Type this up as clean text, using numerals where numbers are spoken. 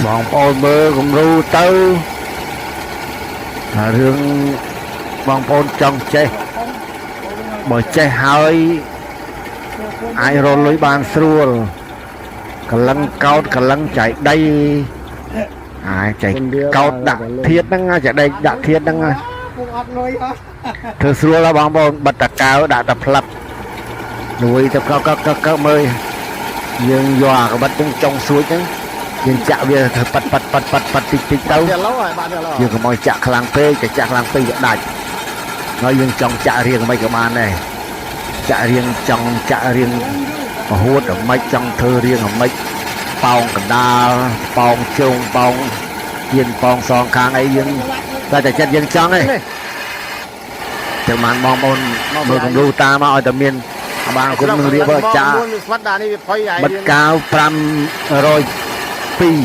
បងប្អូនមើលគំរូទៅរឿងបងប្អូនចង់ចេះបើចេះហើយអាចរកលុយបានស្រួលកលឹងកោតកលឹងចៃដីចៃកោតដាក់ធាតហ្នឹងចៃដីដាក់ធាតហ្នឹងធ្វើស្រួលហើយបងប្អូនបិទតកៅដាក់តែផ្លឹបលួយទៅកកមើលយើងយកអាកបិតហ្នឹងចុងស្រួចហ្នឹងយើងចាក់វាទៅប៉ាត់តិចទៅយើងកុំឲ្យចាក់ខ្លាំងពេកតែចាក់ខ្លាំងពេកវាដាច់ហើយយើងចង់ចាក់រៀងមិនក៏បានដែរចាក់រៀងចង់ចាក់រៀងរហូតដល់មិនចង់ធ្វើរៀងឲ្យមិនប៉ោងកណ្ដាលប៉ោងជើងប៉ោងជៀនប៉ោងសងខាងអីយើងតែចិត្តយើងចង់ទេចាំបានបងប្អូនមើលគំរូតាមមកឲ្យតែមានបានគុំនឹងរៀបចាបិទកាវ502